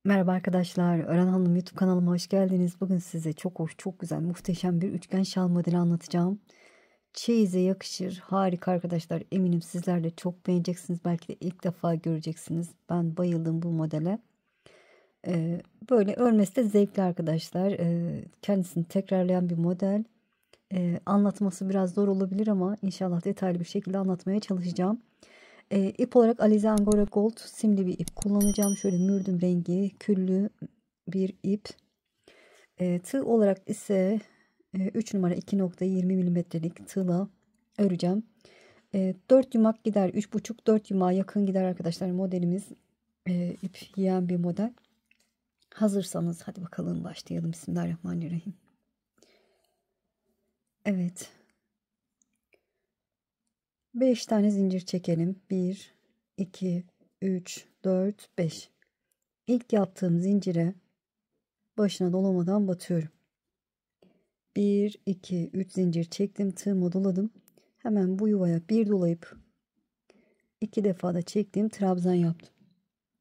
Merhaba arkadaşlar, Ören Hanım YouTube kanalıma hoş geldiniz. Bugün size çok hoş, çok güzel, muhteşem bir üçgen şal modeli anlatacağım. Çeyize yakışır, harika arkadaşlar. Eminim sizler de çok beğeneceksiniz. Belki de ilk defa göreceksiniz. Ben bayıldım bu modele. Böyle örmesi de zevkli arkadaşlar. Kendisini tekrarlayan bir model. Anlatması biraz zor olabilir ama inşallah detaylı bir şekilde anlatmaya çalışacağım. İp olarak Alize Angora Gold simli bir ip kullanacağım. Şöyle mürdüm rengi küllü bir ip. Tığ olarak ise 3 numara 2.20 milimetrelik tığla öreceğim. 4 yumak gider, 3,5-4 yumağa yakın gider arkadaşlar modelimiz. İp yiyen bir model. Hazırsanız hadi bakalım başlayalım. Bismillahirrahmanirrahim. Evet. 5 tane zincir çekelim. 1, 2, 3, 4, 5. İlk yaptığım zincire başına dolamadan batıyorum. 1, 2, 3 zincir çektim. Tığımı doladım. Hemen bu yuvaya bir dolayıp 2 defa da çektiğim trabzan yaptım.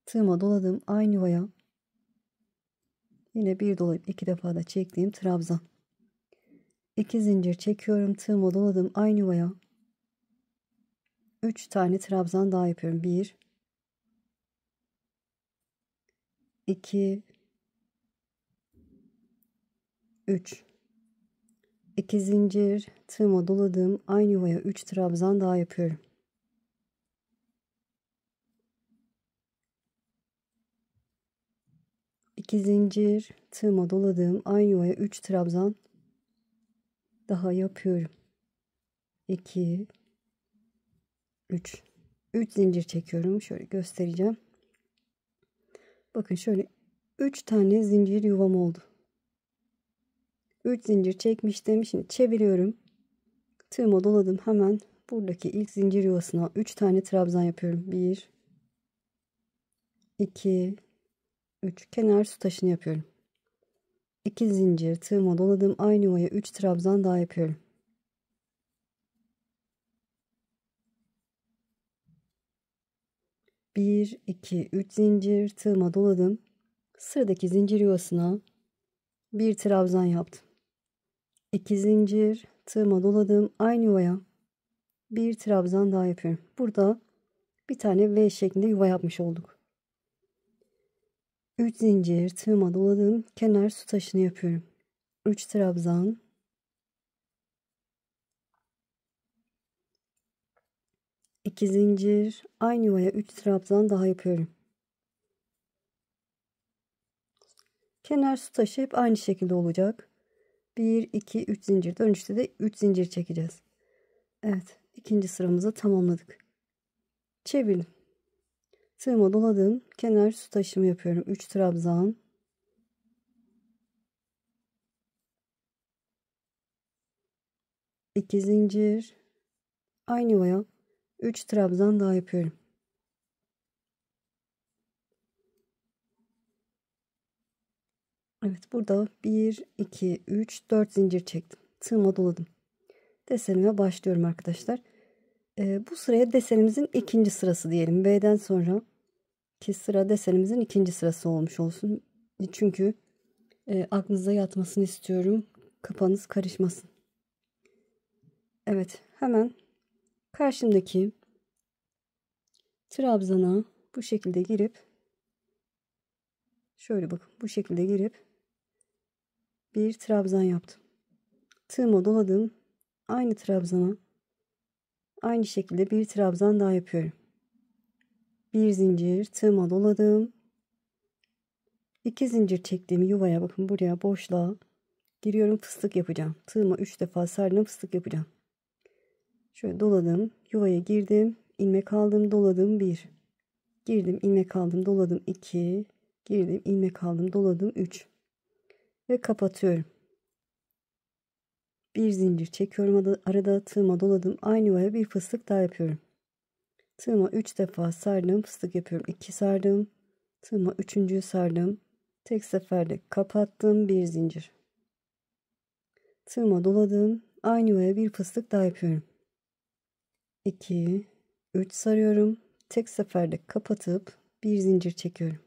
Tığıma doladım. Aynı yuvaya yine bir dolayıp 2 defa da çektiğim trabzan. 2 zincir çekiyorum. Tığıma doladım. Aynı yuvaya 3 tane trabzan daha yapıyorum. 1, 2, 3. 2 zincir, tığıma doladım. Aynı yuvaya 3 trabzan daha yapıyorum. 2 zincir, tığıma doladım. Aynı yuvaya 3 trabzan daha yapıyorum. 2, 3. 3 zincir çekiyorum. Şöyle göstereceğim. Bakın şöyle 3 tane zincir yuvam oldu. 3 zincir çekmiştim. Şimdi çeviriyorum. Tığıma doladım. Hemen buradaki ilk zincir yuvasına 3 tane trabzan yapıyorum. 1, 2, 3. Kenar su taşını yapıyorum. 2 zincir, tığıma doladım. Aynı yuvaya 3 trabzan daha yapıyorum. 1, 2, 3 zincir, tığıma doladım. Sıradaki zincir yuvasına bir trabzan yaptım. 2 zincir, tığıma doladım. Aynı yuvaya bir trabzan daha yapıyorum. Burada bir tane V şeklinde yuva yapmış olduk. 3 zincir, tığıma doladım. Kenar su taşını yapıyorum. 3 trabzan. 2 zincir, aynı yuvaya 3 trabzan daha yapıyorum. Kenar su taşı hep aynı şekilde olacak. 1, 2, 3 zincir. Dönüşte de 3 zincir çekeceğiz. Evet, ikinci sıramızı tamamladık. Çevirdim. Tığıma doladım. Kenar su taşımı yapıyorum. 3 trabzan. 2 zincir. Aynı yuvaya 3 trabzan daha yapıyorum. Evet, burada 1, 2, 3, 4 zincir çektim. Tığıma doladım. Desenime başlıyorum arkadaşlar. Bu sıraya desenimizin ikinci sırası diyelim. B'den sonra ki sıra desenimizin ikinci sırası olmuş olsun. Çünkü aklınıza yatmasını istiyorum. Kafanız karışmasın. Evet, hemen karşımdaki trabzana bu şekilde girip şöyle bakın bu şekilde girip bir trabzan yaptım. Tığıma doladım. Aynı trabzana aynı şekilde bir trabzan daha yapıyorum. Bir zincir, tığıma doladım. 2 zincir çektiğim yuvaya bakın buraya boşluğa giriyorum, fıstık yapacağım. Tığıma 3 defa sardım, fıstık yapacağım. Şöyle doladım, yuvaya girdim, ilmek aldım, doladım 1. Girdim, ilmek aldım, doladım 2. Girdim, ilmek aldım, doladım 3. Ve kapatıyorum. Bir zincir çekiyorum, arada tığıma doladım. Aynı yuvaya bir fıstık daha yapıyorum. Tığıma 3 defa sardım, fıstık yapıyorum. 2 sardım. Tığıma 3.'yü sardım. Tek seferde kapattım, bir zincir. Tığıma doladım. Aynı yuvaya bir fıstık daha yapıyorum. 2, 3 sarıyorum. Tek seferde kapatıp bir zincir çekiyorum.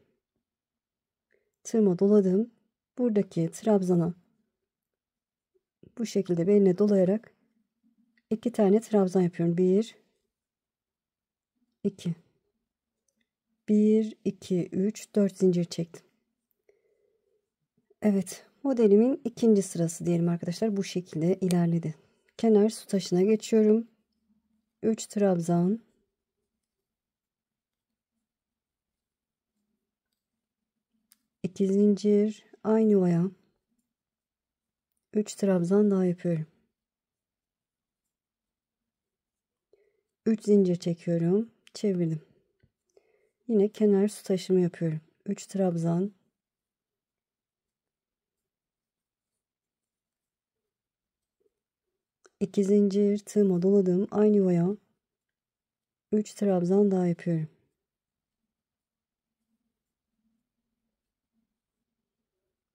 Tığıma doladım. Buradaki trabzana bu şekilde beline dolayarak 2 tane trabzan yapıyorum. 1 2 1 2 3 4 zincir çektim. Evet, modelimin ikinci sırası diyelim arkadaşlar. Bu şekilde ilerledi. Kenar su taşına geçiyorum. 3 trabzan, 2 zincir, aynı yuvaya 3 trabzan daha yapıyorum. 3 zincir çekiyorum, çevirdim. Yine kenar su taşımı yapıyorum. 3 trabzan, 2 zincir, tığıma doladım, aynı yuvaya 3 trabzan daha yapıyorum.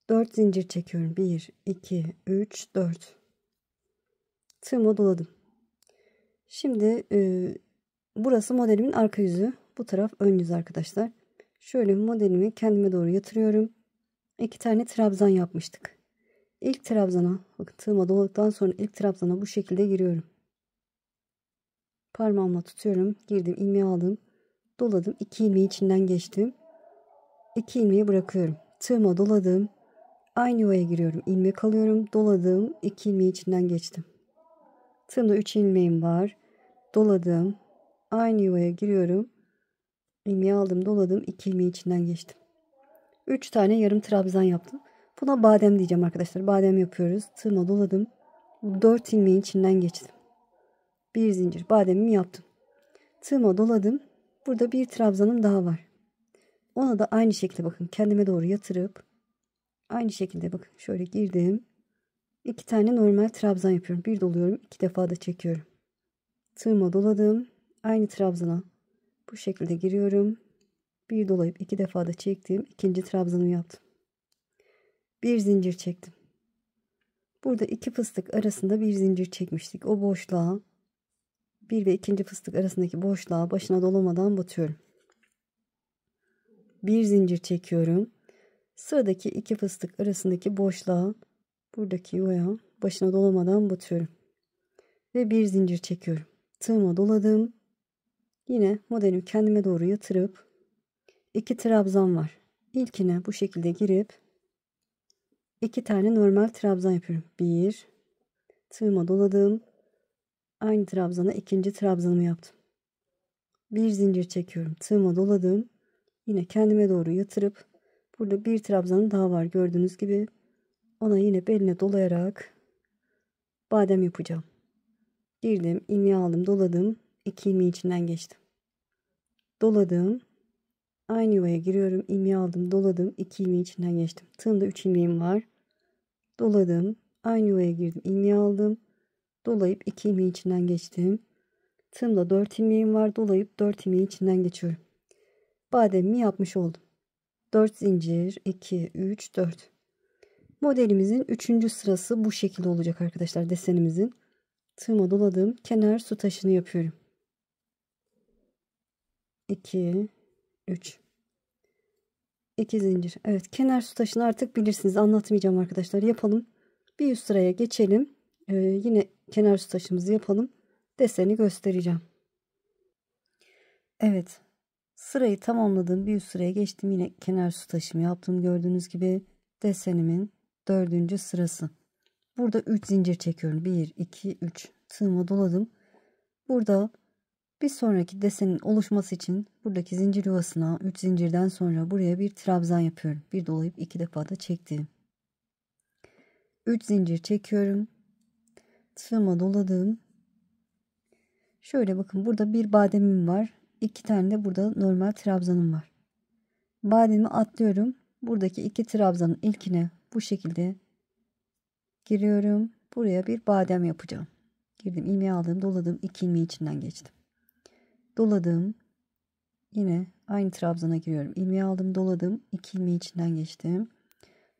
Dört zincir çekiyorum. 1 2 3 4. Tığıma doladım. Şimdi burası modelimin arka yüzü. Bu taraf ön yüzü arkadaşlar. Şöyle modelimi kendime doğru yatırıyorum. 2 tane trabzan yapmıştık. İlk trabzana, bakın tığıma doladıktan sonra ilk trabzana bu şekilde giriyorum. Parmağımla tutuyorum. Girdim, ilmeği aldım. Doladım. 2 ilmeği içinden geçtim. 2 ilmeği bırakıyorum. Tığıma doladım. Aynı yuvaya giriyorum. İlmek alıyorum. Doladım. 2 ilmeği içinden geçtim. Tığımda 3 ilmeğim var. Doladım. Aynı yuvaya giriyorum. İlmeği aldım, doladım. 2 ilmeği içinden geçtim. 3 tane yarım trabzan yaptım. Buna badem diyeceğim arkadaşlar. Badem yapıyoruz. Tığıma doladım. 4 ilmeğin içinden geçtim. Bir zincir bademimi yaptım. Tığıma doladım. Burada bir trabzanım daha var. Ona da aynı şekilde bakın kendime doğru yatırıp aynı şekilde bakın şöyle girdim. 2 tane normal trabzan yapıyorum. Bir doluyorum. 2 defa da çekiyorum. Tığıma doladım. Aynı trabzana bu şekilde giriyorum. Bir dolayıp 2 defa da çektim. İkinci trabzanımı yaptım. Bir zincir çektim. Burada 2 fıstık arasında bir zincir çekmiştik. O boşluğa, bir ve ikinci fıstık arasındaki boşluğa başına dolamadan batıyorum. Bir zincir çekiyorum. Sıradaki 2 fıstık arasındaki boşluğa, buradaki yuvaya başına dolamadan batıyorum. Ve bir zincir çekiyorum. Tığıma doladım. Yine modelimi kendime doğru yatırıp 2 trabzan var. İlkine bu şekilde girip 2 tane normal trabzan yapıyorum. 1, tığıma doladım. Aynı trabzana ikinci trabzanımı yaptım. Bir zincir çekiyorum. Tığıma doladım. Yine kendime doğru yatırıp burada bir trabzanım daha var gördüğünüz gibi. Ona yine beline dolayarak badem yapacağım. Girdim, ilmeği aldım, doladım. 2 ilmeği içinden geçtim. Doladım. Aynı yuvaya giriyorum. İlmeği aldım, doladım. 2 ilmeği içinden geçtim. Tığımda 3 ilmeğim var. Doladım. Aynı yuvaya girdim. İlmeği aldım. Dolayıp 2 ilmeği içinden geçtim. Tığımda 4 ilmeğim var. Dolayıp 4 ilmeği içinden geçiyorum. Bademimi yapmış oldum. 4 zincir, 2, 3, 4. Modelimizin 3. sırası bu şekilde olacak arkadaşlar desenimizin. Tığıma doladım. Kenar su taşını yapıyorum. 2, 3. 2 zincir. Evet, kenar su taşını artık bilirsiniz. Anlatmayacağım arkadaşlar. Yapalım. Bir üst sıraya geçelim. Yine kenar su taşımızı yapalım. Deseni göstereceğim. Evet. Sırayı tamamladım. Bir üst sıraya geçtim. Yine kenar su taşımı yaptım. Gördüğünüz gibi desenimin 4. sırası. Burada 3 zincir çekiyorum. 1, 2, 3. Tığıma doladım. Burada bir sonraki desenin oluşması için buradaki zincir yuvasına 3 zincirden sonra buraya bir trabzan yapıyorum. Bir dolayıp 2 defa da çektim. 3 zincir çekiyorum. Tığıma doladım. Şöyle bakın burada bir bademim var. 2 tane de burada normal trabzanım var. Bademi atlıyorum. Buradaki 2 trabzanın ilkine bu şekilde giriyorum. Buraya bir badem yapacağım. Girdim, ilmeği aldım, doladım, 2 ilmeği içinden geçtim. Doladım. Yine aynı trabzana giriyorum. İlmeği aldım, doladım, 2 ilmeği içinden geçtim.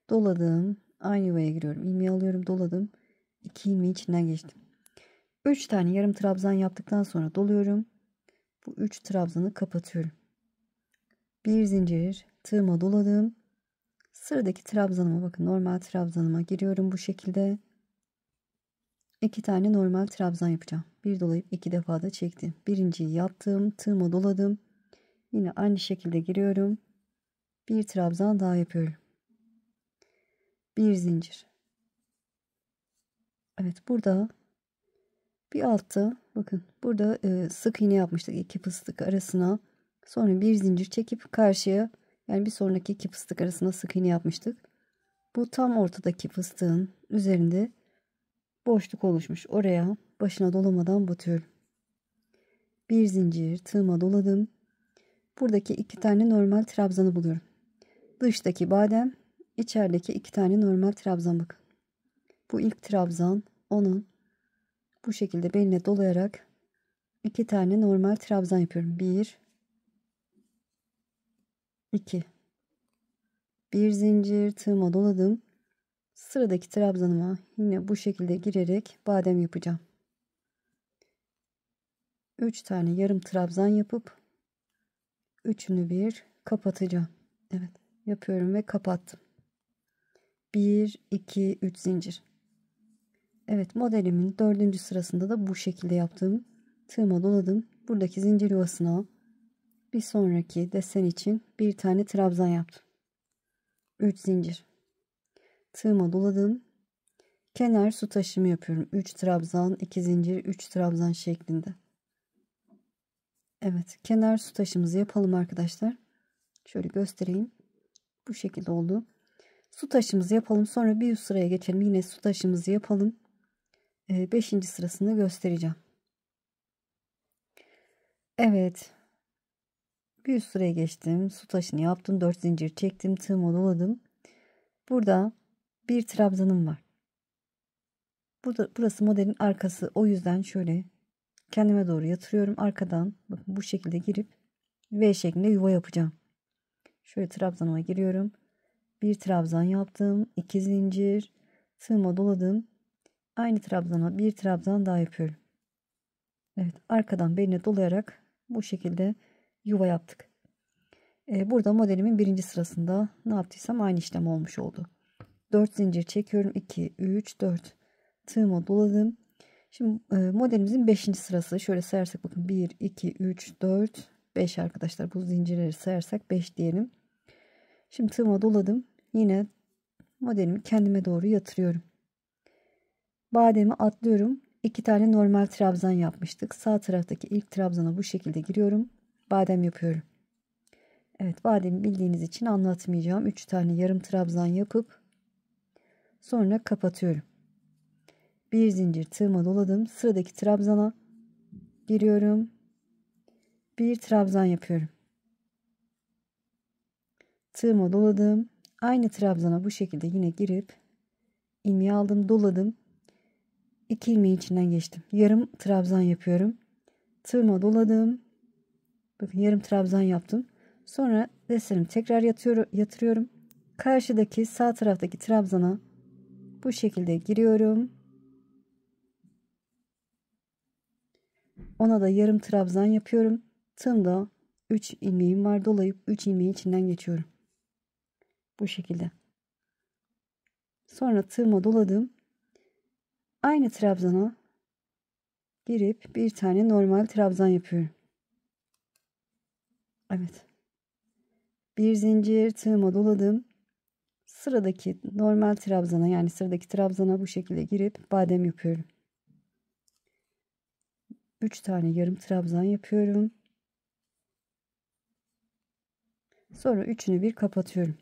Doladım. Aynı yuvaya giriyorum. İlmeği alıyorum, doladım, 2 ilmeği içinden geçtim. 3 tane yarım trabzan yaptıktan sonra doluyorum. Bu 3 trabzanı kapatıyorum. Bir zincir, tığıma doladım. Sıradaki trabzanıma bakın, normal trabzanıma giriyorum bu şekilde. 2 tane normal trabzan yapacağım. Bir dolayıp 2 defa da çektim. Birinciyi yaptım, tığıma doladım. Yine aynı şekilde giriyorum. Bir trabzan daha yapıyorum. Bir zincir. Evet, burada bir altta bakın, burada sık iğne yapmıştık 2 fıstık arasına. Sonra bir zincir çekip karşıya, yani bir sonraki 2 fıstık arasına sık iğne yapmıştık. Bu tam ortadaki fıstığın üzerinde boşluk oluşmuş. Oraya başına dolamadan batıyorum. Bir zincir, tığıma doladım. Buradaki 2 tane normal trabzanı buluyorum. Dıştaki badem, içerideki 2 tane normal trabzan bakın. Bu ilk trabzan, onun bu şekilde beline dolayarak 2 tane normal trabzan yapıyorum. 1 2, bir zincir, tığıma doladım. Sıradaki trabzanıma yine bu şekilde girerek badem yapacağım. 3 tane yarım trabzan yapıp üçünü bir kapatacağım. Evet, yapıyorum ve kapattım. 1 2 3 zincir. Evet, modelimin 4. sırasında da bu şekilde yaptım. Tığıma doladım. Buradaki zincir yuvasına bir sonraki desen için bir tane trabzan yaptım. 3 zincir. Tığıma doladım. Kenar su taşımı yapıyorum. 3 trabzan, 2 zincir, 3 trabzan şeklinde. Evet, kenar su taşımızı yapalım arkadaşlar. Şöyle göstereyim. Bu şekilde oldu. Su taşımızı yapalım. Sonra bir üst sıraya geçelim. Yine su taşımızı yapalım. 5. sırasını göstereceğim. Evet. Bir üst sıraya geçtim. Su taşını yaptım. 4 zincir çektim. Tığıma doladım. Burada bir trabzanım var. Burası modelin arkası. O yüzden şöyle kendime doğru yatırıyorum. Arkadan bakın bu şekilde girip V şeklinde yuva yapacağım. Şöyle trabzanıma giriyorum. Bir trabzan yaptım. 2 zincir. Tığıma doladım. Aynı trabzana bir trabzan daha yapıyorum. Evet, arkadan beline dolayarak bu şekilde yuva yaptık. Burada modelimin 1. sırasında ne yaptıysam aynı işlem olmuş oldu. 4 zincir çekiyorum. 2 3 4 tığıma doladım. Şimdi modelimizin 5. sırası. Şöyle sayarsak bakın, 1 2 3 4 5 arkadaşlar. Bu zincirleri sayarsak 5 diyelim. Şimdi tığıma doladım. Yine modelimi kendime doğru yatırıyorum. Bademi atlıyorum. 2 tane normal trabzan yapmıştık. Sağ taraftaki ilk trabzana bu şekilde giriyorum. Badem yapıyorum. Evet, bademi bildiğiniz için anlatmayacağım. 3 tane yarım trabzan yapıp sonra kapatıyorum. Bir zincir, tığıma doladım. Sıradaki trabzana giriyorum. Bir trabzan yapıyorum. Tığıma doladım. Aynı trabzana bu şekilde yine girip ilmeği aldım, doladım. 2 ilmeğin içinden geçtim. Yarım trabzan yapıyorum. Tığıma doladım. Bakın, yarım trabzan yaptım. Sonra desenimi tekrar yatırıyorum. Karşıdaki sağ taraftaki trabzana bu şekilde giriyorum. Ona da yarım trabzan yapıyorum. Tığımda 3 ilmeğim var. Dolayıp 3 ilmeğin içinden geçiyorum. Bu şekilde. Sonra tığıma doladım. Aynı trabzana girip bir tane normal trabzan yapıyorum. Evet. Bir zincir, tığıma doladım. Sıradaki normal trabzana, yani sıradaki trabzana bu şekilde girip badem yapıyorum. 3 tane yarım trabzan yapıyorum. Sonra üçünü bir kapatıyorum.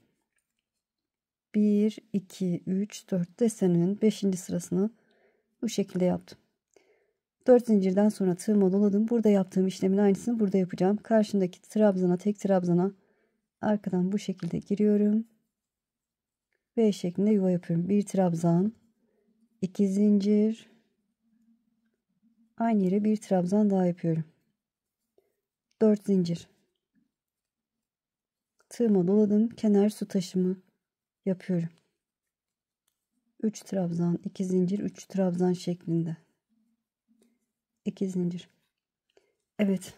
1 2 3 4 deseninin 5. sırasını bu şekilde yaptım. 4 zincirden sonra tığıma doladım. Burada yaptığım işlemin aynısını burada yapacağım. Karşındaki trabzana, tek trabzana arkadan bu şekilde giriyorum. V şeklinde yuva yapıyorum. Bir trabzan, 2 zincir, aynı yere bir trabzan daha yapıyorum. 4 zincir. Tığıma doladım. Kenar su taşımı yapıyorum. 3 trabzan, 2 zincir, 3 trabzan şeklinde. 2 zincir. Evet.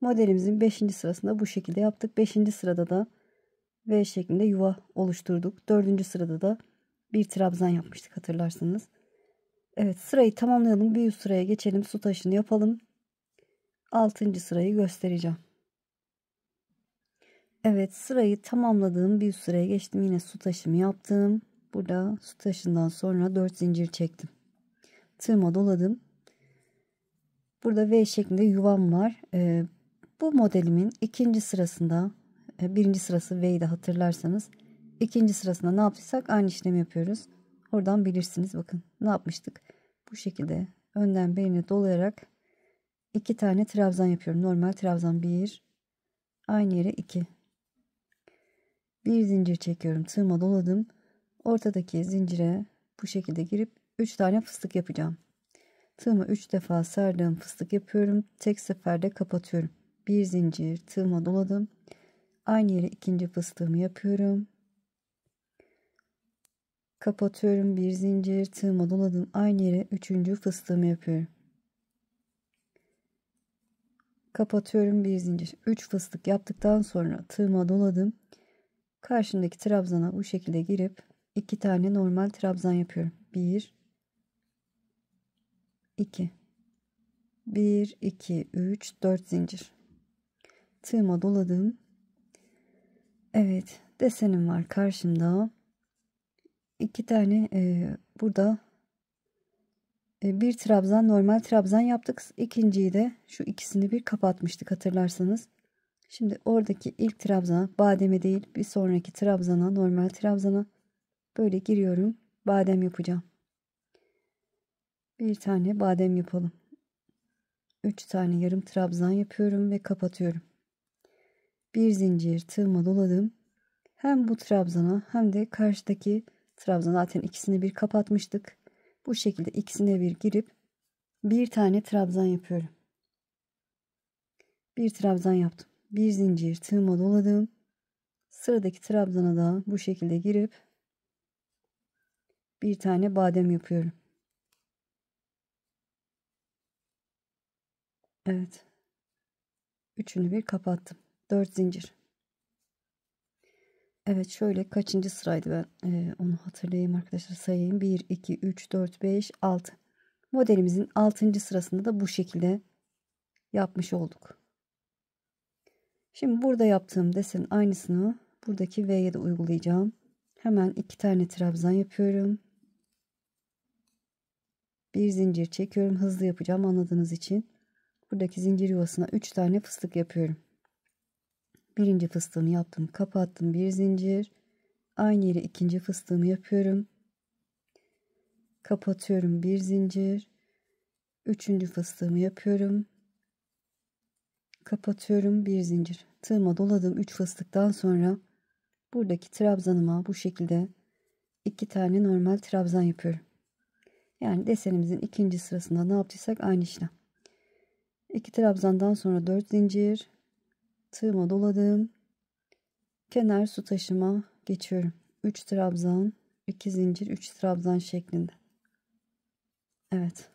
Modelimizin 5. sırasında bu şekilde yaptık. 5. sırada da V şeklinde yuva oluşturduk. 4. sırada da bir trabzan yapmıştık hatırlarsınız. Evet, sırayı tamamlayalım. Bir üst sıraya geçelim. Su taşını yapalım. 6. sırayı göstereceğim. Evet, sırayı tamamladığım bir üst sıraya geçtim. Yine su taşımı yaptım. Burada su taşından sonra 4 zincir çektim. Tığıma doladım. Burada V şeklinde yuvam var. Bu modelimin ikinci sırasında, birinci sırası V'ydi hatırlarsanız. İkinci sırasında ne yaptıysak aynı işlemi yapıyoruz. Oradan bilirsiniz. Bakın ne yapmıştık. Bu şekilde önden beline dolayarak 2 tane trabzan yapıyorum. Normal trabzan 1, aynı yere 2. Bir zincir çekiyorum. Tığıma doladım. Ortadaki zincire bu şekilde girip 3 tane fıstık yapacağım. Tığıma 3 defa sardığım fıstık yapıyorum. Tek seferde kapatıyorum. Bir zincir tığıma doladım. Aynı yere ikinci fıstığımı yapıyorum. Kapatıyorum. Bir zincir tığıma doladım. Aynı yere üçüncü fıstığımı yapıyorum. Kapatıyorum. Bir zincir. 3 fıstık yaptıktan sonra tığıma doladım. Karşımdaki trabzana bu şekilde girip 2 tane normal trabzan yapıyorum. 1 2 1 2 3 4 zincir. Tığıma doladım. Evet, desenim var karşımda. 2 tane burada bir trabzan, normal trabzan yaptık. İkinciyi de şu ikisini bir kapatmıştık hatırlarsanız. Şimdi oradaki ilk trabzana, bademe değil bir sonraki trabzana, normal trabzana böyle giriyorum. Badem yapacağım. Bir tane badem yapalım. 3 tane yarım trabzan yapıyorum ve kapatıyorum. Bir zincir tığıma doladım. Hem bu trabzana hem de karşıdaki trabzana, zaten ikisini bir kapatmıştık. Bu şekilde ikisine bir girip bir tane trabzan yapıyorum. Bir trabzan yaptım. Bir zincir tığıma doladım. Sıradaki trabzana da bu şekilde girip bir tane badem yapıyorum. Evet. Üçünü bir kapattım. 4 zincir. Evet, şöyle kaçıncı sıraydı ben onu hatırlayayım arkadaşlar, sayayım. 1 2 3 4 5 6. Modelimizin 6. sırasında da bu şekilde yapmış olduk. Şimdi burada yaptığım desenin aynısını buradaki V'ye de uygulayacağım. Hemen 2 tane trabzan yapıyorum. Bir zincir çekiyorum. Hızlı yapacağım anladığınız için. Buradaki zincir yuvasına 3 tane fıstık yapıyorum. Birinci fıstığımı yaptım. Kapattım. Bir zincir. Aynı yere ikinci fıstığımı yapıyorum. Kapatıyorum. Bir zincir. Üçüncü fıstığımı yapıyorum. Kapatıyorum. Bir zincir. Tığıma doladım. 3 fıstıktan sonra buradaki trabzanıma bu şekilde 2 tane normal trabzan yapıyorum. Yani desenimizin ikinci sırasında ne yaptıysak aynı işlem. 2 trabzandan sonra 4 zincir. Tığıma doladım. Kenar su taşıma geçiyorum. 3 trabzan, 2 zincir, 3 trabzan şeklinde. Evet.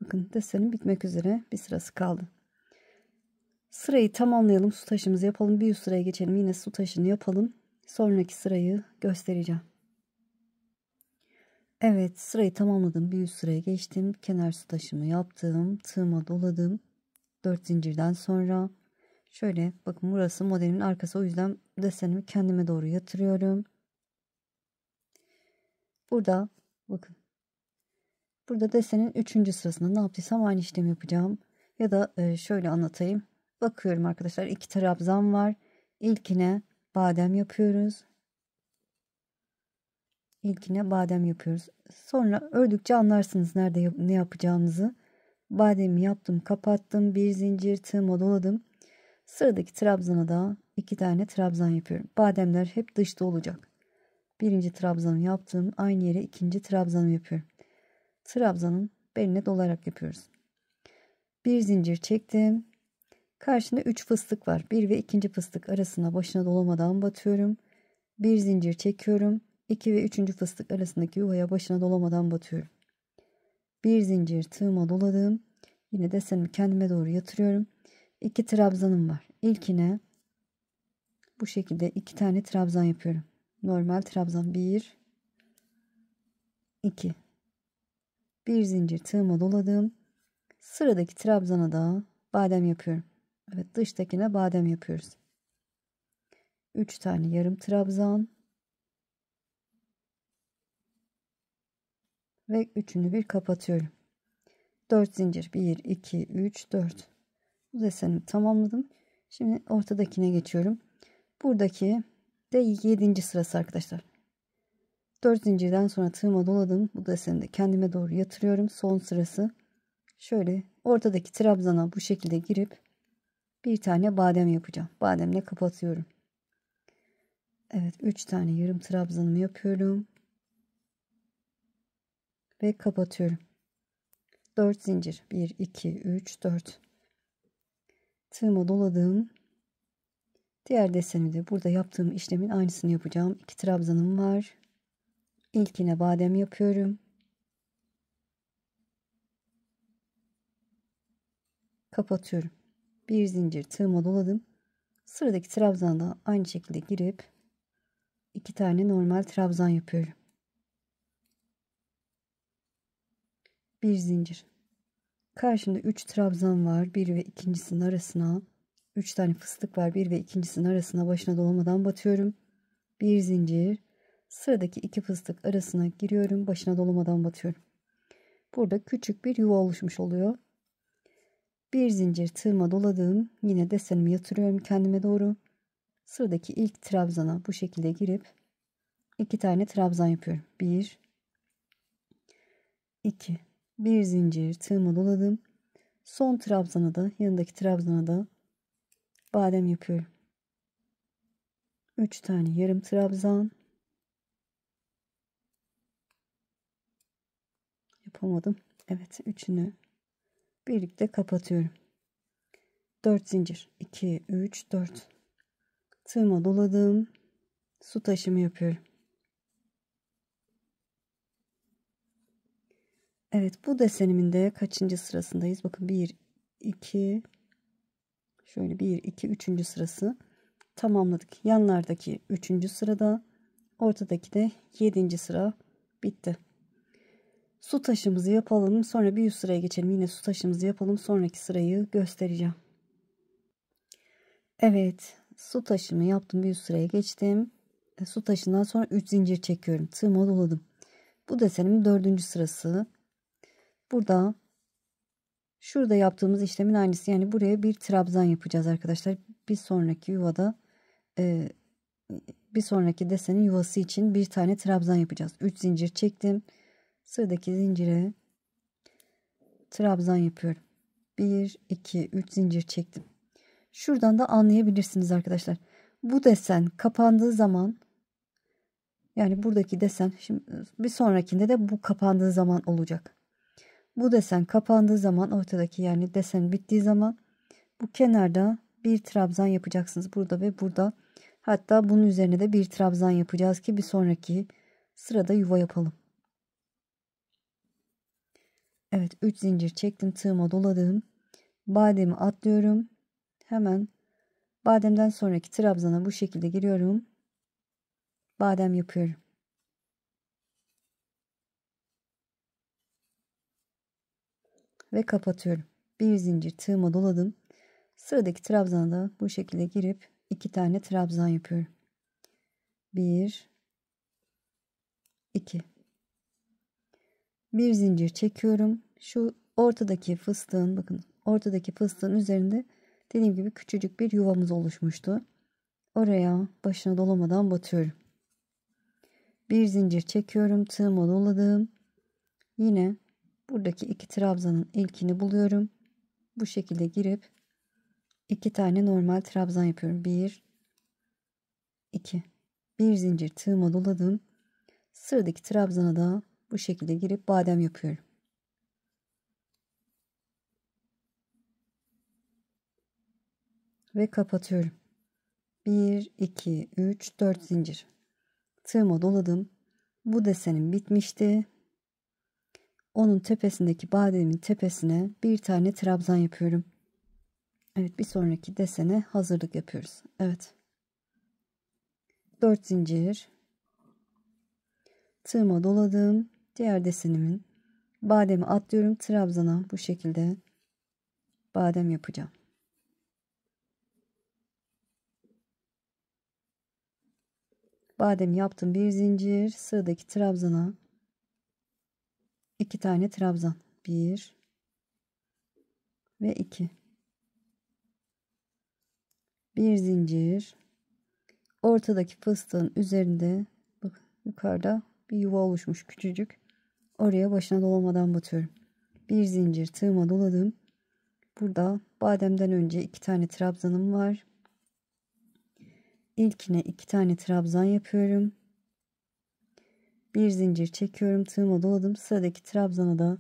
Bakın desenim bitmek üzere. Bir sırası kaldı. Sırayı tamamlayalım. Su taşımızı yapalım. Bir üst sıraya geçelim. Yine su taşını yapalım. Sonraki sırayı göstereceğim. Evet, sırayı tamamladım. Bir üst sıraya geçtim. Kenar su taşımı yaptım. Tığıma doladım. 4 zincirden sonra şöyle bakın, burası modelimin arkası. O yüzden desenimi kendime doğru yatırıyorum. Burada bakın. Burada desenin 3. sırasında ne yaptıysam aynı işlemi yapacağım. Ya da şöyle anlatayım. Bakıyorum arkadaşlar, 2 trabzan var. İlkine badem yapıyoruz. İlkine badem yapıyoruz. Sonra ördükçe anlarsınız nerede ne yapacağınızı. Bademi yaptım, kapattım. Bir zincir tığıma doladım. Sıradaki trabzana da 2 tane trabzan yapıyorum. Bademler hep dışta olacak. Birinci trabzanı yaptım. Aynı yere ikinci trabzanı yapıyorum. Trabzanın beline dolarak yapıyoruz. Bir zincir çektim. Karşında 3 fıstık var. 1 ve 2. fıstık arasına başına dolamadan batıyorum. Bir zincir çekiyorum. 2 ve 3. fıstık arasındaki yuvaya başına dolamadan batıyorum. Bir zincir tığıma doladım. Yine desenimi kendime doğru yatırıyorum. 2 trabzanım var. İlkine Bu şekilde 2 tane trabzan yapıyorum. Normal trabzan 1 2 bir zincir tığıma doladım. Sıradaki trabzana da badem yapıyorum. Evet, dıştakine badem yapıyoruz. 3 tane yarım trabzan ve üçünü bir kapatıyorum. 4 zincir 1 2 3 4. Bu desenimi tamamladım. Şimdi ortadakine geçiyorum. Buradaki de 7. sırası arkadaşlar. 4 zincirden sonra tığıma doladım. Bu deseni de kendime doğru yatırıyorum. Son sırası. Şöyle ortadaki trabzana bu şekilde girip bir tane badem yapacağım. Bademle kapatıyorum. Evet, 3 tane yarım trabzanımı yapıyorum ve kapatıyorum. 4 zincir 1 2 3 4. Tığıma doladım. Diğer desenimi de burada yaptığım işlemin aynısını yapacağım. 2 trabzanım var. İlkine badem yapıyorum. Kapatıyorum. Bir zincir tığıma doladım. Sıradaki trabzanda aynı şekilde girip 2 tane normal trabzan yapıyorum. Bir zincir. Karşımda 3 trabzan var. Bir ve ikincisinin arasına 3 tane fıstık var. Bir ve ikincisinin arasına başına dolamadan batıyorum. Bir zincir. Sıradaki 2 fıstık arasına giriyorum. Başına dolamadan batıyorum. Burada küçük bir yuva oluşmuş oluyor. Bir zincir tığıma doladım. Yine desenimi yatırıyorum kendime doğru. Sıradaki ilk trabzana bu şekilde girip 2 tane trabzan yapıyorum. 1 2 bir zincir tığıma doladım. Son trabzana da yanındaki trabzana da badem yapıyorum. 3 tane yarım trabzan yapamadım. Evet, üçünü birlikte kapatıyorum. 4 zincir 2 3 4 tığıma doladım. Su taşımı yapıyorum. Evet, bu desenimin de kaçıncı sırasındayız? Bakın 1 2 şöyle 1 2 3. sırası tamamladık. Yanlardaki 3. sırada, ortadaki de 7. sıra bitti. Su taşımızı yapalım. Sonra bir üst sıraya geçelim. Yine su taşımızı yapalım. Sonraki sırayı göstereceğim. Evet. Su taşımı yaptım. Bir üst sıraya geçtim. Su taşından sonra 3 zincir çekiyorum. Tığıma doladım. Bu desenimin 4. sırası. Burada şurada yaptığımız işlemin aynısı. Yani buraya bir trabzan yapacağız arkadaşlar. Bir sonraki yuvada bir sonraki desenin yuvası için bir tane trabzan yapacağız. 3 zincir çektim. Sıradaki zincire trabzan yapıyorum. 1 2 3 zincir çektim. Şuradan da anlayabilirsiniz arkadaşlar. Bu desen kapandığı zaman, yani buradaki desen, şimdi bir sonrakinde de bu kapandığı zaman olacak. Bu desen kapandığı zaman, ortadaki yani desen bittiği zaman bu kenarda bir trabzan yapacaksınız. Burada ve burada. Hatta bunun üzerine de bir trabzan yapacağız ki bir sonraki sırada yuva yapalım. Evet, 3 zincir çektim. Tığıma doladım. Bademi atlıyorum. Hemen bademden sonraki trabzana bu şekilde giriyorum. Badem yapıyorum. Ve kapatıyorum. Bir zincir tığıma doladım. Sıradaki trabzana da bu şekilde girip 2 tane trabzan yapıyorum. 1 2 bir zincir çekiyorum. Şu ortadaki fıstığın, bakın ortadaki fıstığın üzerinde dediğim gibi küçücük bir yuvamız oluşmuştu. Oraya başına dolamadan batıyorum. Bir zincir çekiyorum. Tığıma doladım. Yine buradaki 2 trabzanın ilkini buluyorum. Bu şekilde girip 2 tane normal trabzan yapıyorum. 1 2 bir zincir tığıma doladım. Sıradaki trabzana da bu şekilde girip badem yapıyorum. Ve kapatıyorum. 1 2 3 4 zincir. Tığıma doladım. Bu desenim bitmişti. Onun tepesindeki bademin tepesine bir tane trabzan yapıyorum. Evet, bir sonraki desene hazırlık yapıyoruz. Evet. 4 zincir, tığıma doladım. Diğer desenimin bademi atlıyorum trabzana, bu şekilde badem yapacağım. Badem yaptım, bir zincir, sıradaki trabzana 2 tane trabzan, 1 ve 2, bir zincir, ortadaki fıstığın üzerinde bak, yukarıda bir yuva oluşmuş küçücük, oraya başına dolamadan batıyorum. Bir zincir, tığıma doladım. Burada bademden önce 2 tane trabzanım var. İlkine 2 tane trabzan yapıyorum. Bir zincir çekiyorum, tığıma doladım. Sıradaki trabzana da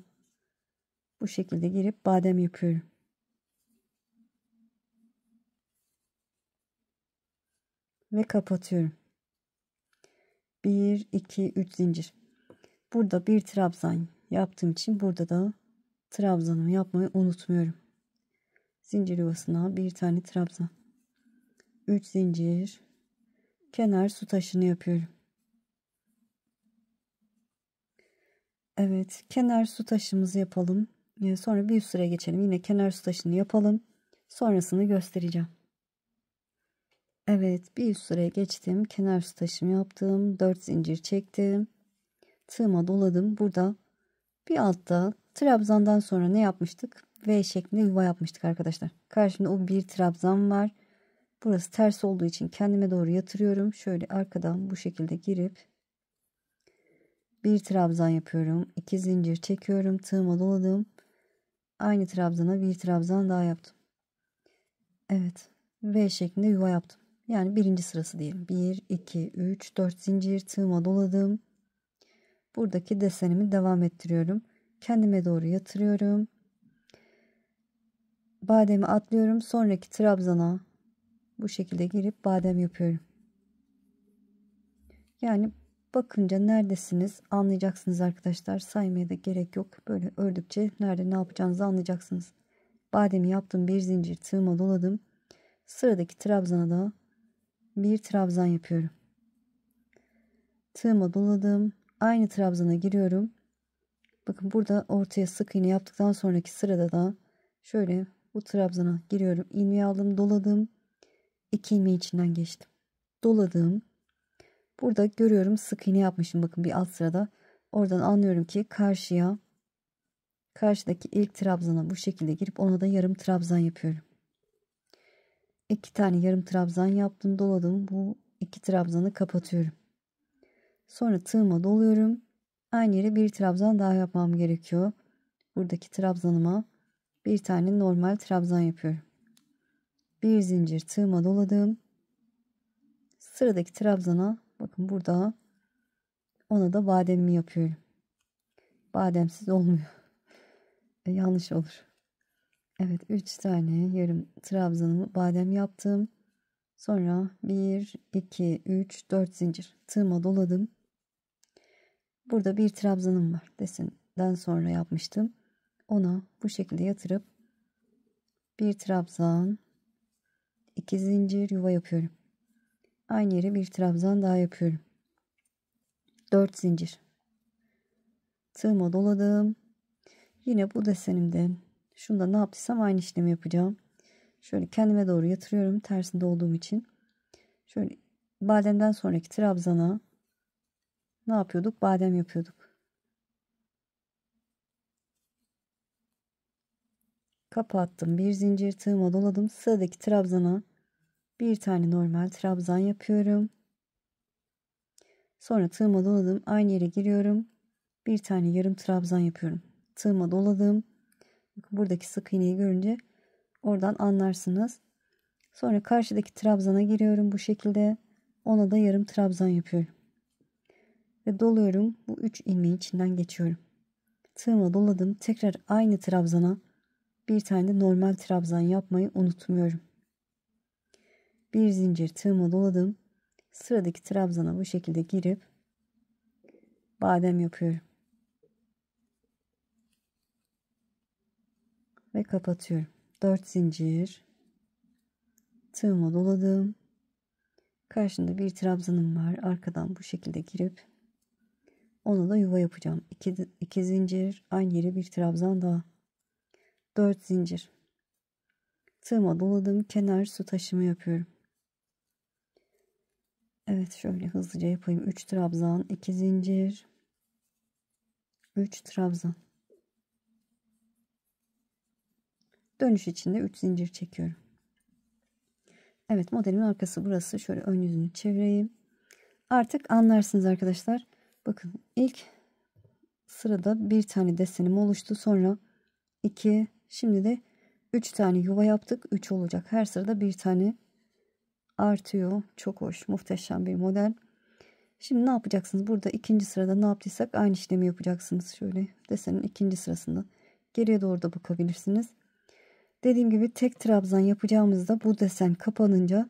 bu şekilde girip badem yapıyorum. Ve kapatıyorum. 1 2 3 zincir. Burada bir trabzan yaptığım için burada da trabzanımı yapmayı unutmuyorum. Zincir yuvasına bir tane trabzan, 3 zincir, kenar su taşını yapıyorum. Evet, kenar su taşımızı yapalım. Sonra bir üst sıraya geçelim. Yine kenar su taşını yapalım. Sonrasını göstereceğim. Evet, bir üst sıraya geçtim. Kenar su taşımı yaptım. 4 zincir çektim. Tığıma doladım. Burada bir altta trabzandan sonra ne yapmıştık? V şeklinde yuva yapmıştık arkadaşlar. Karşımda o bir trabzan var. Burası ters olduğu için kendime doğru yatırıyorum. Şöyle arkadan bu şekilde girip bir trabzan yapıyorum. 2 zincir çekiyorum. Tığıma doladım. Aynı trabzana bir trabzan daha yaptım. Evet. V şeklinde yuva yaptım. Yani birinci sırası diyelim. 1, 2, 3, 4 zincir, tığıma doladım. Buradaki desenimi devam ettiriyorum. Kendime doğru yatırıyorum. Bademi atlıyorum. Sonraki trabzana bu şekilde girip badem yapıyorum. Yani bakınca neredesiniz anlayacaksınız arkadaşlar. Saymaya da gerek yok. Böyle ördükçe nerede ne yapacağınızı anlayacaksınız. Bademi yaptım, bir zincir, tığıma doladım. Sıradaki trabzana da bir trabzan yapıyorum. Tığıma doladım. Aynı trabzana giriyorum. Bakın burada ortaya sık iğne yaptıktan sonraki sırada da şöyle bu trabzana giriyorum. İlmeği aldım, doladım. 2 ilmeği içinden geçtim. Doladım. Burada görüyorum sık iğne yapmışım. Bakın bir alt sırada. Oradan anlıyorum ki karşıdaki ilk trabzana bu şekilde girip ona da yarım trabzan yapıyorum. 2 tane yarım trabzan yaptım, doladım. Bu 2 trabzanı kapatıyorum. Sonra tığıma doluyorum. Aynı yere bir trabzan daha yapmam gerekiyor. Buradaki trabzanıma bir tane normal trabzan yapıyorum. Bir zincir, tığıma doladım. Sıradaki trabzana bakın burada ona da bademimi yapıyorum. Bademsiz olmuyor. Yanlış olur. Evet, 3 tane yarım trabzanımı badem yaptım. Sonra 1 2 3 4 zincir, tığıma doladım. Burada bir trabzanım var. Desenden sonra yapmıştım. Ona bu şekilde yatırıp bir trabzan, 2 zincir, yuva yapıyorum. Aynı yere bir trabzan daha yapıyorum. 4 zincir. Tığıma doladım. Yine bu desenimde şunda ne yaptıysam aynı işlemi yapacağım. Şöyle kendime doğru yatırıyorum tersinde olduğum için. Şöyle bademden sonraki trabzana ne yapıyorduk? Badem yapıyorduk. Kapattım. Bir zincir, tığıma doladım. Sıradaki trabzana bir tane normal trabzan yapıyorum. Sonra tığıma doladım. Aynı yere giriyorum. Bir tane yarım trabzan yapıyorum. Tığıma doladım. Buradaki sık iğneyi görünce oradan anlarsınız. Sonra karşıdaki trabzana giriyorum bu şekilde. Ona da yarım trabzan yapıyorum. Ve doluyorum. Bu 3 ilmeği içinden geçiyorum. Tığıma doladım. Tekrar aynı trabzana bir tane de normal trabzan yapmayı unutmuyorum. Bir zincir, tığıma doladım. Sıradaki trabzana bu şekilde girip badem yapıyorum. Ve kapatıyorum. 4 zincir, tığıma doladım. Karşında bir trabzanım var. Arkadan bu şekilde girip ona da yuva yapacağım. 2 zincir, aynı yere bir trabzan daha. 4 zincir. Tığıma doladım. Kenar su taşımı yapıyorum. Evet, şöyle hızlıca yapayım. 3 trabzan, 2 zincir, 3 trabzan. Dönüş içinde 3 zincir çekiyorum. Evet, modelimin arkası burası. Şöyle ön yüzünü çevireyim. Artık anlarsınız arkadaşlar. Bakın, ilk sırada bir tane desenim oluştu. Sonra 2, şimdi de 3 tane yuva yaptık. 3 olacak. Her sırada bir tane artıyor. Çok hoş, muhteşem bir model. Şimdi ne yapacaksınız? Burada ikinci sırada ne yaptıysak aynı işlemi yapacaksınız. Şöyle desenin ikinci sırasında geriye doğru da bakabilirsiniz. Dediğim gibi tek trabzan yapacağımızda bu desen kapanınca,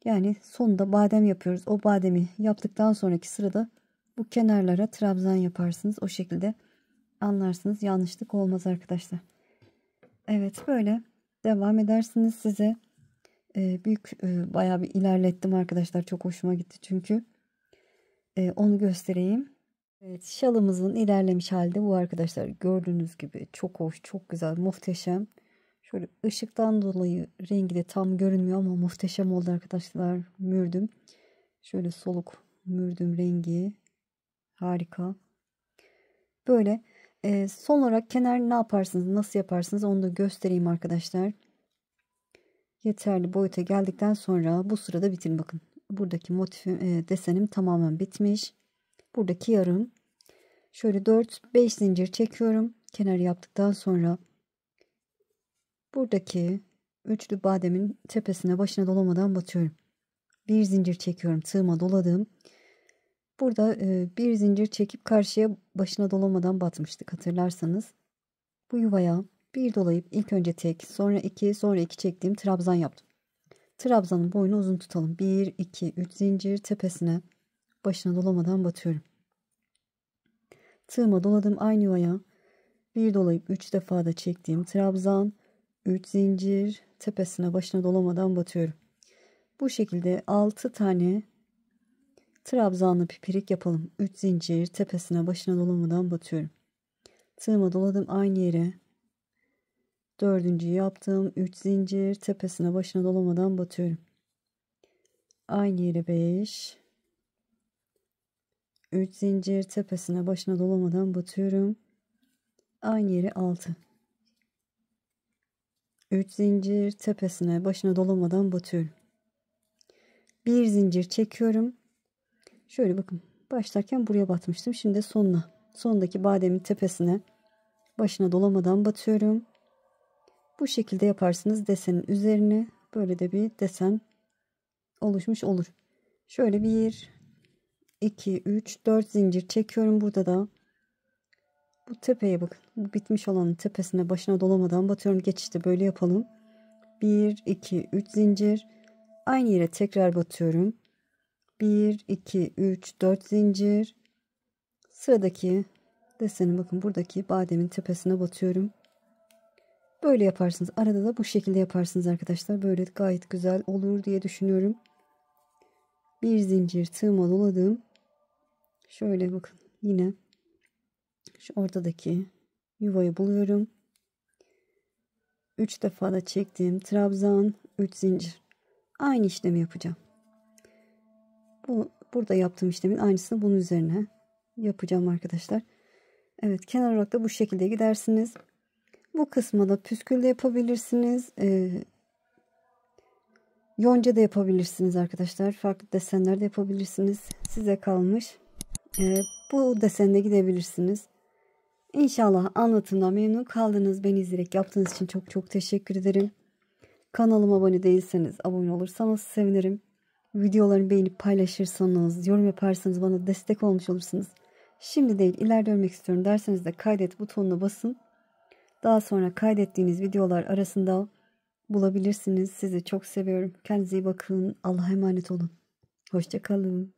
yani sonunda badem yapıyoruz. O bademi yaptıktan sonraki sırada bu kenarlara trabzan yaparsınız. O şekilde anlarsınız. Yanlışlık olmaz arkadaşlar. Evet, böyle devam edersiniz. Size bayağı bir ilerlettim arkadaşlar. Çok hoşuma gitti çünkü. Onu göstereyim. Evet, şalımızın ilerlemiş halde bu arkadaşlar. Gördüğünüz gibi çok hoş, çok güzel, muhteşem. Şöyle ışıktan dolayı rengi de tam görünmüyor ama muhteşem oldu arkadaşlar. Mürdüm. Şöyle soluk mürdüm rengi. Harika. Böyle son olarak kenar ne yaparsınız, nasıl yaparsınız onu da göstereyim arkadaşlar. Yeterli boyuta geldikten sonra bu sırada bitirin. Bakın, buradaki motifim, desenim tamamen bitmiş. Buradaki yarım. Şöyle 4-5 zincir çekiyorum. Kenarı yaptıktan sonra buradaki üçlü bademin tepesine, başına dolamadan batıyorum. Bir zincir çekiyorum. Tığıma doladım. Burada bir zincir çekip karşıya başına dolamadan batmıştık hatırlarsanız. Bu yuvaya bir dolayıp ilk önce tek, sonra 2, sonra 2 çektiğim trabzan yaptım. Trabzanın boyunu uzun tutalım. 1, 2, 3 zincir tepesine, başına dolamadan batıyorum. Tığıma doladım aynı yuvaya. Bir dolayıp 3 defa da çektiğim trabzan, 3 zincir tepesine, başına dolamadan batıyorum. Bu şekilde 6 tane trabzanlı pipirik yapalım. 3 zincir tepesine, başına dolamadan batıyorum. Tığıma doladım aynı yere. Dördüncüyü yaptım. 3 zincir tepesine, başına dolamadan batıyorum. Aynı yere 5. 3 zincir tepesine, başına dolamadan batıyorum. Aynı yere 6. 3 zincir tepesine, başına dolamadan batıyorum. Bir zincir çekiyorum. Şöyle bakın, başlarken buraya batmıştım. Şimdi sonuna, sondaki bademin tepesine, başına dolamadan batıyorum. Bu şekilde yaparsınız desenin üzerine. Böyle de bir desen oluşmuş olur. Şöyle 1, 2, 3, 4 zincir çekiyorum. Burada da bu tepeye bakın. Bu bitmiş olanın tepesine, başına dolamadan batıyorum. Geçişte böyle yapalım. 1, 2, 3 zincir. Aynı yere tekrar batıyorum. 1, 2, 3, 4 zincir. Sıradaki deseni bakın, buradaki bademin tepesine batıyorum. Böyle yaparsınız. Arada da bu şekilde yaparsınız arkadaşlar. Böyle gayet güzel olur diye düşünüyorum. Bir zincir tığıma doladım. Şöyle bakın, yine şu ortadaki yuvayı buluyorum. 3 defa da çektiğim trabzan, 3 zincir. Aynı işlemi yapacağım. Burada yaptığım işlemin aynısını bunun üzerine yapacağım arkadaşlar. Evet, kenar olarak da bu şekilde gidersiniz. Bu kısma da püskül de yapabilirsiniz. Yonca da yapabilirsiniz arkadaşlar. Farklı desenler de yapabilirsiniz. Size kalmış. Bu desende gidebilirsiniz. İnşallah anlatımdan memnun kaldınız. Beni izleyerek yaptığınız için çok çok teşekkür ederim. Kanalıma abone değilseniz abone olursanız sevinirim. Videolarımı beğenip paylaşırsanız, yorum yaparsanız bana destek olmuş olursunuz. Şimdi değil, ileride görmek istiyorum derseniz de kaydet butonuna basın. Daha sonra kaydettiğiniz videolar arasında bulabilirsiniz. Sizi çok seviyorum. Kendinize iyi bakın. Allah'a emanet olun. Hoşça kalın.